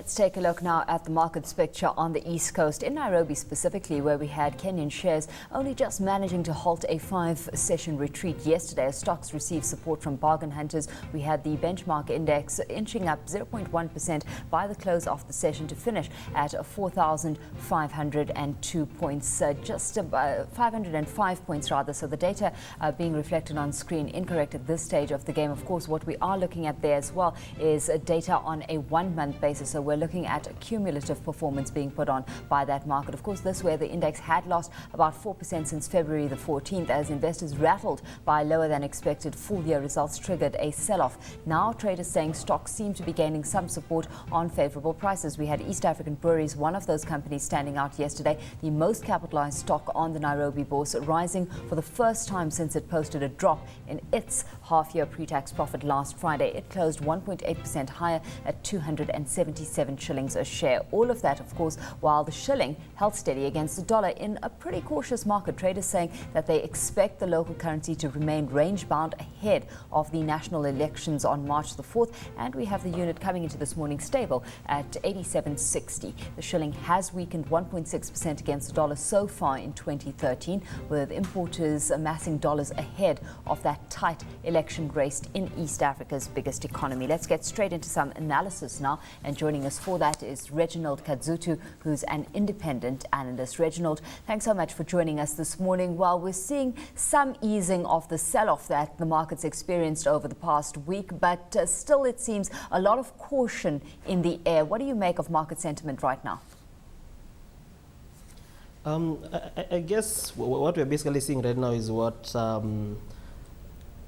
Let's take a look now at the markets picture on the East Coast, in Nairobi specifically, where we had Kenyan shares only just managing to halt a 5-session retreat yesterday as stocks received support from bargain hunters. We had the benchmark index inching up 0.1% by the close of the session to finish at 4,502 points, just 505 points rather. So the data being reflected on screen incorrect at this stage of the game. Of course, what we are looking at there as well is data on a 1-month basis. So we're looking at cumulative performance being put on by that market. Of course, this where the index had lost about 4% since February the 14th as investors rattled by lower than expected full-year results triggered a sell-off. Now traders saying stocks seem to be gaining some support on favorable prices. We had East African Breweries, one of those companies, standing out yesterday, the most capitalized stock on the Nairobi bourse, rising for the first time since it posted a drop in its half-year pre-tax profit last Friday. It closed 1.8% higher at 277 shillings a share. All of that, of course, while the shilling held steady against the dollar in a pretty cautious market. Traders saying that they expect the local currency to remain range-bound ahead of the national elections on March the 4th. And we have the unit coming into this morning stable at 87.60. The shilling has weakened 1.6% against the dollar so far in 2013, with importers amassing dollars ahead of that tight election race in East Africa's biggest economy. Let's get straight into some analysis now. And joining us for that is Reginald Kadzutu, who's an independent analyst. Reginald, thanks so much for joining us this morning. While we're seeing some easing of the sell-off that the markets experienced over the past week, but still it seems a lot of caution in the air. What do you make of market sentiment right now? I guess what we're basically seeing right now is what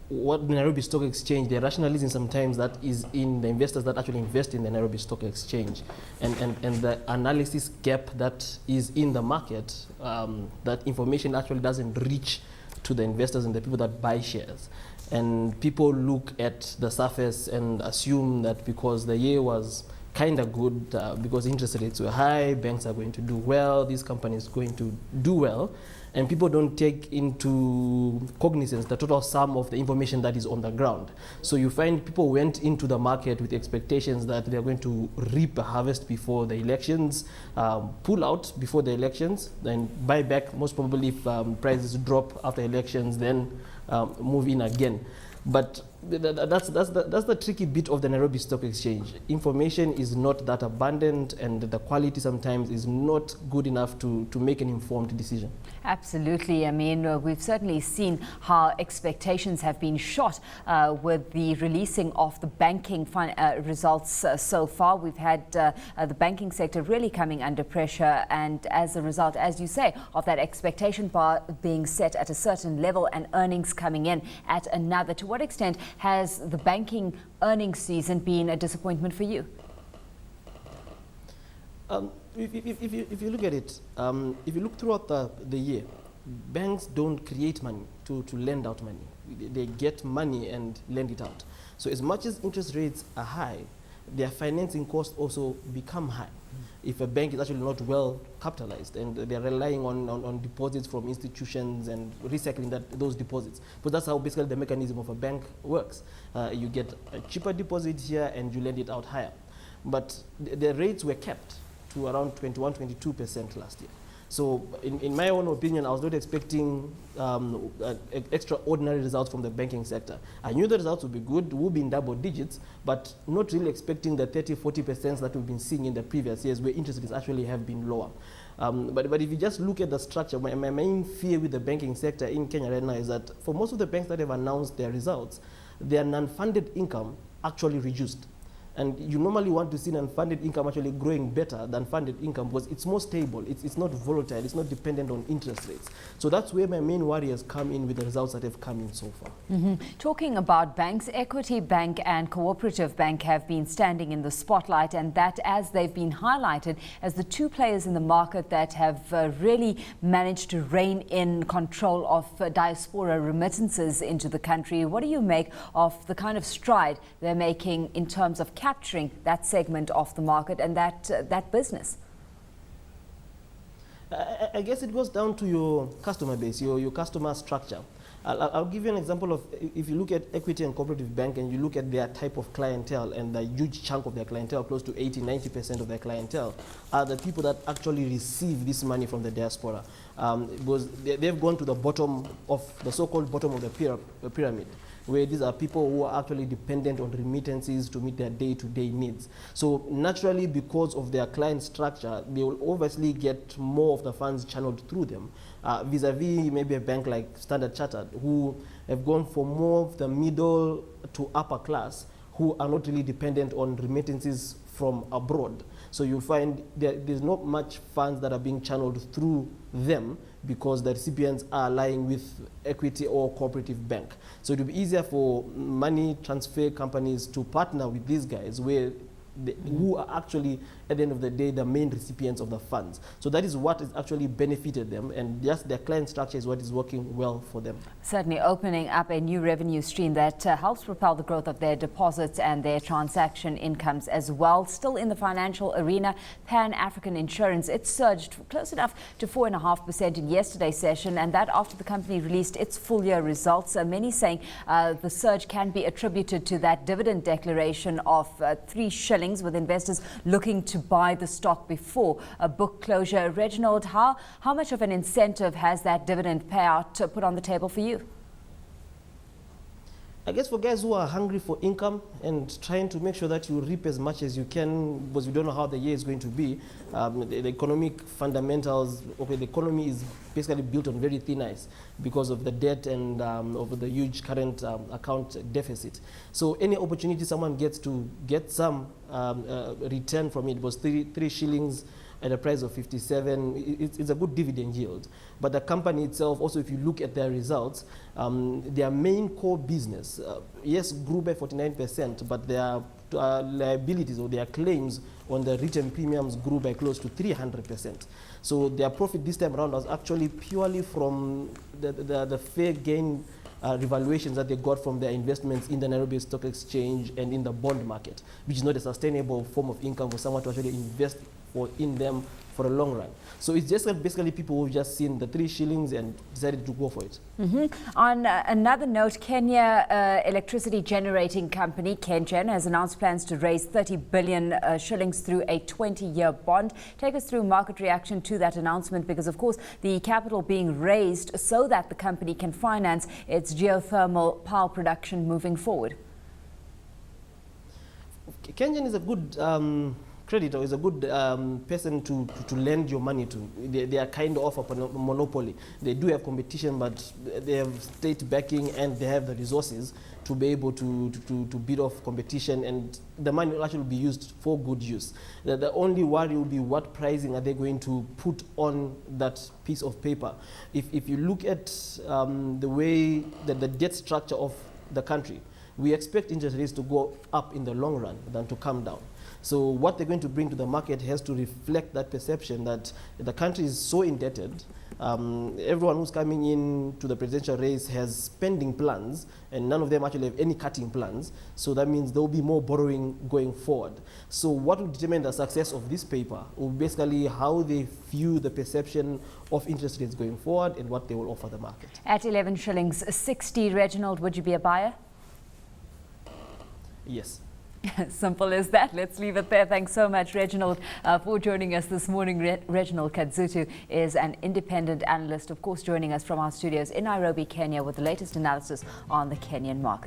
the Nairobi Stock Exchange, the rationalism sometimes that is in the investors that actually invest in the Nairobi Stock Exchange, and the analysis gap that is in the market, that information actually doesn't reach to the investors and the people that buy shares. And people look at the surface and assume that because the year was kind of good, because interest rates were high, banks are going to do well, these companies are going to do well, and people don't take into cognizance the total sum of the information that is on the ground. So you find people went into the market with expectations that they're going to reap a harvest before the elections, pull out before the elections, then buy back most probably if prices drop after elections, then move in again. But that's the tricky bit of the Nairobi Stock Exchange. Information is not that abundant, and the quality sometimes is not good enough to make an informed decision. Absolutely. I mean, we've certainly seen how expectations have been shot with the releasing of the banking results so far. We've had the banking sector really coming under pressure, and as a result, as you say, of that expectation bar being set at a certain level and earnings coming in at another. To what extent has the banking earnings season been a disappointment for you? If you look at it, if you look throughout the year, banks don't create money to lend out money. They get money and lend it out. So as much as interest rates are high, their financing costs also become high. If a bank is actually not well capitalized and they're relying on deposits from institutions and recycling those deposits. But that's how basically the mechanism of a bank works. You get a cheaper deposit here and you lend it out higher. But the rates were kept to around 21-22% last year. So in my own opinion, I was not expecting extraordinary results from the banking sector. I knew the results would be good, would be in double digits, but not really expecting the 30-40% that we've been seeing in the previous years where interest rates actually have been lower. But if you just look at the structure, my main fear with the banking sector in Kenya right now is that for most of the banks that have announced their results, their non-funded income actually reduced. And you normally want to see non-funded income actually growing better than funded income because it's more stable, it's not volatile, it's not dependent on interest rates. So that's where my main worries come in with the results that have come in so far. Talking about banks, Equity Bank and Cooperative Bank have been standing in the spotlight, and that as they've been highlighted as the two players in the market that have really managed to rein in control of diaspora remittances into the country. What do you make of the kind of stride they're making in terms of capturing that segment of the market and that business? I guess it goes down to your customer base, your customer structure. I'll give you an example of, if you look at Equity and Cooperative Bank and you look at their type of clientele, and the huge chunk of their clientele, close to 80-90% of their clientele, are the people that actually receive this money from the diaspora. Because they've gone to the bottom of the so-called bottom of the pyramid, where these are people who are actually dependent on remittances to meet their day-to-day needs. So naturally, because of their client structure, they will obviously get more of the funds channeled through them, vis-a-vis maybe a bank like Standard Chartered, who have gone for more of the middle to upper class, who are not really dependent on remittances from abroad. So you'll find there's not much funds that are being channeled through them, because the recipients are lying with Equity or Cooperative Bank. So it will be easier for money transfer companies to partner with these guys, where who are actually, at the end of the day, the main recipients of the funds. So that is what has actually benefited them, and just their client structure is what is working well for them. Certainly opening up a new revenue stream that helps propel the growth of their deposits and their transaction incomes as well. Still in the financial arena, Pan-African Insurance, it surged close enough to 4.5% in yesterday's session, and that after the company released its full year results. Many saying the surge can be attributed to that dividend declaration of 3 shillings, with investors looking to buy the stock before a book closure. Reginald, how much of an incentive has that dividend payout put on the table for you? I guess for guys who are hungry for income and trying to make sure that you reap as much as you can, because you don't know how the year is going to be, the economic fundamentals, the economy is basically built on very thin ice because of the debt and of the huge current account deficit. So any opportunity someone gets to get some return from it, was 3 shillings at a price of 57, it's a good dividend yield. But the company itself, also if you look at their results, their main core business, yes, grew by 49%, but their liabilities or their claims on the written premiums grew by close to 300%. So their profit this time around was actually purely from the fair gain revaluations that they got from their investments in the Nairobi Stock Exchange and in the bond market, which is not a sustainable form of income for someone to actually invest in them for a long run. So it's just basically people who've just seen the 3 shillings and decided to go for it. On another note, Kenya electricity generating company, Kenyan, has announced plans to raise 30 billion shillings through a 20-year bond. Take us through market reaction to that announcement, because of course the capital being raised so that the company can finance its geothermal power production moving forward. Kenyan is a good creditor, is a good person to lend your money to. They are kind of a monopoly. They do have competition, but they have state backing and they have the resources to be able to beat off competition, and the money will actually be used for good use. The only worry will be what pricing are they going to put on that piece of paper. If you look at the way that the debt structure of the country, we expect interest rates to go up in the long run than to come down. So what they're going to bring to the market has to reflect that perception that the country is so indebted. Everyone who's coming in to the presidential race has spending plans, and none of them actually have any cutting plans. So that means there will be more borrowing going forward. So what will determine the success of this paper will be basically how they view the perception of interest rates going forward and what they will offer the market. At 11 shillings 60, Reginald, would you be a buyer? Yes. Simple as that. Let's leave it there. Thanks so much, Reginald, for joining us this morning. Reginald Kadzutu is an independent analyst, of course, joining us from our studios in Nairobi, Kenya, with the latest analysis on the Kenyan market.